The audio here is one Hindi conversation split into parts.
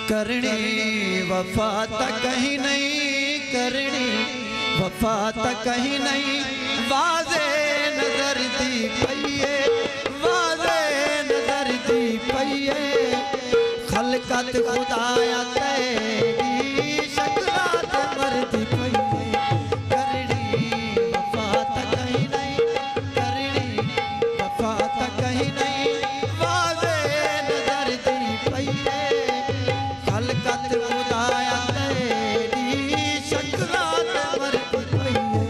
करनी वफा तक कहीं नहीं, करनी वफा तक कहीं नहीं, वाज़े नजर दी पईए, वाज़े नजर दी पईए, खलकत खुदाया तेरी शकलात मरदी पईए। करनी वफा तक कहीं नहीं, करनी वफा तक कहीं नहीं, वाज़े नजर दी पईए, खलकत खुदाया तेरी शकलात मरदी पईए।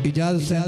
इजाज़त से